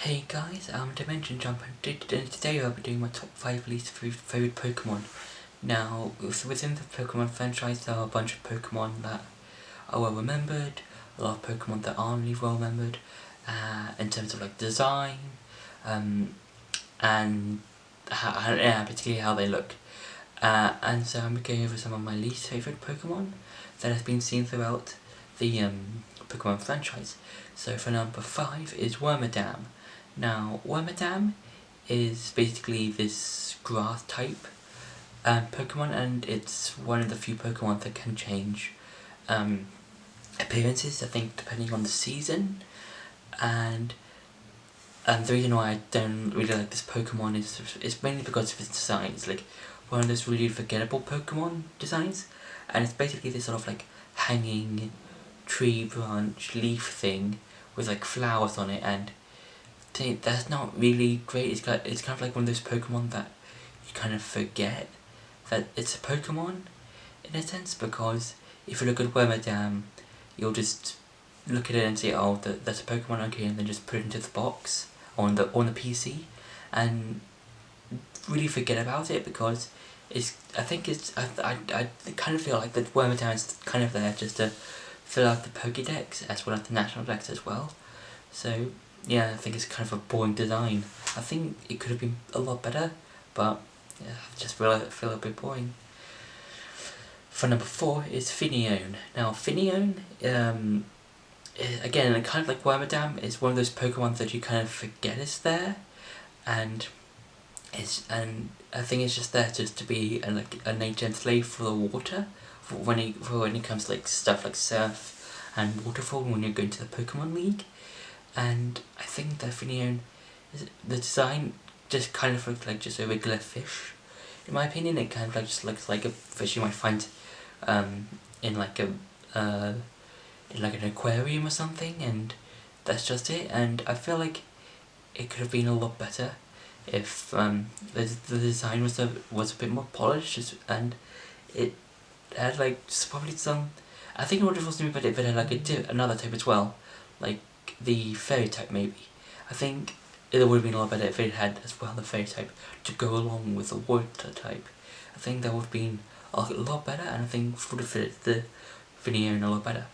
Hey guys, Dimension Jump, and today I'll be doing my top 5 least favourite Pokemon. Now, within the Pokemon franchise, there are a bunch of Pokemon that are well remembered, a lot of Pokemon that aren't really well remembered, in terms of like design, and particularly how they look. And so I'm going over some of my least favourite Pokemon that has been seen throughout the Pokemon franchise. So for number 5 is Wormadam. Now, Wormadam is basically this grass type Pokemon, and it's one of the few Pokemon that can change appearances, I think, depending on the season. And the reason why I don't really like this Pokemon is mainly because of its design. It's like one of those really forgettable Pokemon designs, and it's basically this sort of like hanging tree branch leaf thing with like flowers on it, and that's not really great. It's kind of like one of those Pokemon that you kind of forget that it's a Pokemon in a sense, because if you look at Wormadam, you'll just look at it and say, oh, that's a Pokemon, okay, and then just put it into the box on the PC, and really forget about it, because I kind of feel like that Wormadam is kind of there just to fill out the Pokédex as well as the National Dex as well. So yeah, I think it's kind of a boring design. I think it could have been a lot better, but yeah, I just feel a bit boring. For number 4 is Finion. Now Finion, again, kind of like Wormadam, is one of those Pokemon that you kind of forget is there, and I think it's just there just to be a nature slave for the water, when it comes to like stuff like surf and waterfall when you're going to the Pokemon League. And I think that Finion, the design just kind of looks like just a regular fish. In my opinion, it kind of just looks like a fish you might find in like an aquarium or something, and that's just it. And I feel like it could have been a lot better if the design was a bit more polished, and it had like probably some. I think it would have also been better if it had like another type as well, like the fairy type maybe. I think it would have been a lot better if it had as well the fairy type to go along with the water type. I think that would have been a lot better, and I think would have fit the Finion a lot better.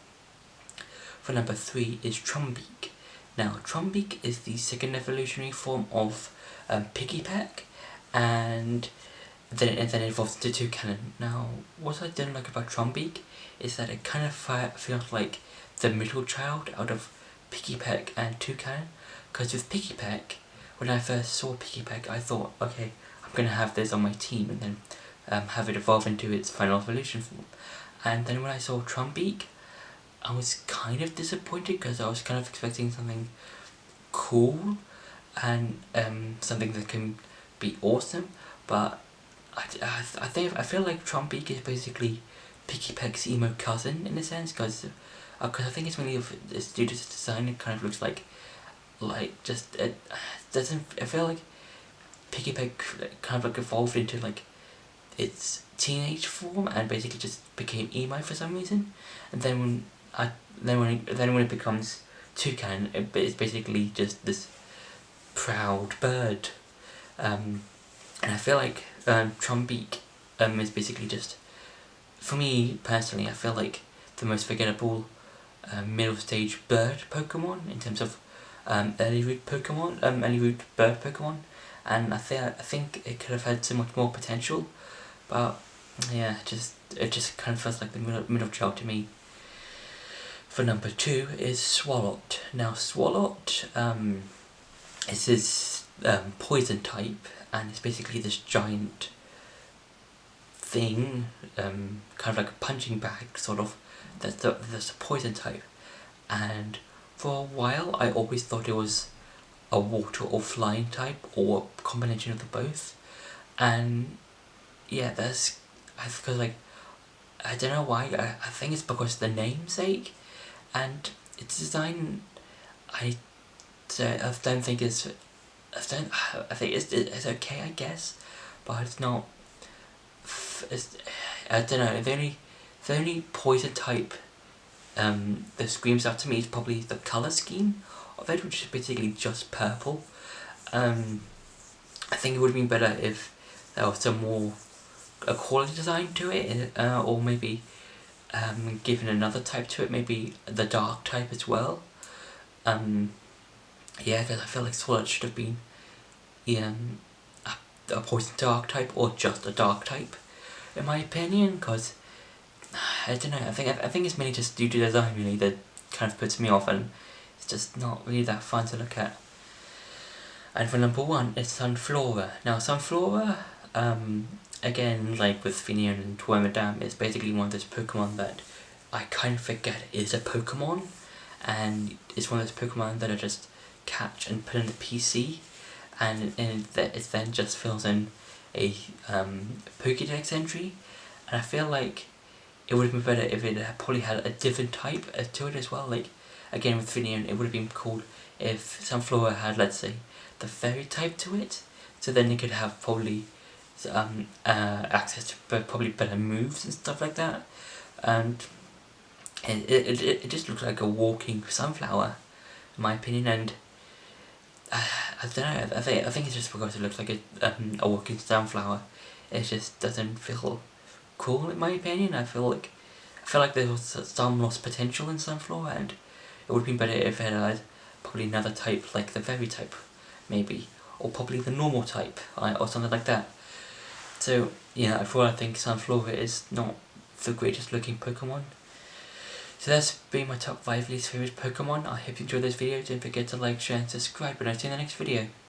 For number 3 is Trombique. Now Trombique is the second evolutionary form of Piggyback, and then it evolves into Toucannon. Now what I don't like about Trombique is that it kind of feels like the middle child out of Piggyback and Toucannon, because with Piggyback, when I first saw Piggyback, I thought, okay, I'm gonna have this on my team, and then have it evolve into its final evolution form. And then when I saw Trombique, I was kind of disappointed, because I was kind of expecting something cool and something that can be awesome, but I feel like Trombique is basically Piggyback's emo cousin in a sense, because I think it's mainly it's due to its design. It kind of looks like just it doesn't. I feel like Piggyback kind of like evolved into like its teenage form and basically just became emo for some reason, and then when it becomes Toucan, it's basically just this proud bird, and I feel like Trombique is basically just, for me personally, I feel like the most forgettable middle stage bird Pokemon in terms of early root bird Pokemon, and I think it could have had so much more potential, but yeah, it just kind of feels like the middle child to me. For number 2 is Swalot. Now Swalot is this poison type, and it's basically this giant thing, kind of like a punching bag sort of, that's a poison type. And for a while I always thought it was a water or flying type, or a combination of the both. And yeah, that's because like I don't know why, I think it's because of the namesake and its design. I don't think it's I think it's okay, I guess, but it's not. I don't know. The only poison type that screams out to me is probably the color scheme of it, which is basically just purple. I think it would have been better if there was some more a quality design to it, or maybe given another type to it, maybe the dark type as well. Yeah, because I feel like Sword should have been a poison dark type or just a dark type, in my opinion. Because I don't know, I think it's mainly just due to design really that kind of puts me off, and it's just not really that fun to look at. And for number 1, it's Sunflora. Now Sunflora, again, like with Finion and Wormadam, is basically one of those Pokemon that I kind of forget is a Pokemon, and it's one of those Pokemon that I just catch and put in the PC, and it then just fills in a Pokédex entry, and I feel like it would have been better if it had probably had a different type to it as well. Like, again with Finion, it would have been cool if Sunflora had, let's say, the fairy type to it, so then it could have probably access to probably better moves and stuff like that. And it just looks like a walking sunflower, in my opinion. And I don't know, I think it's just because it looks like a walking sunflower. It just doesn't feel cool, in my opinion. I feel like there was some lost potential in Sunflora, and it would have been better if it had probably another type, like the fairy type, maybe, or probably the normal type, or something like that. So yeah, overall I think Sunflora is not the greatest looking Pokemon. So that's been my top 5 least favourite Pokemon. I hope you enjoyed this video. Don't forget to like, share and subscribe, and I'll see you in the next video.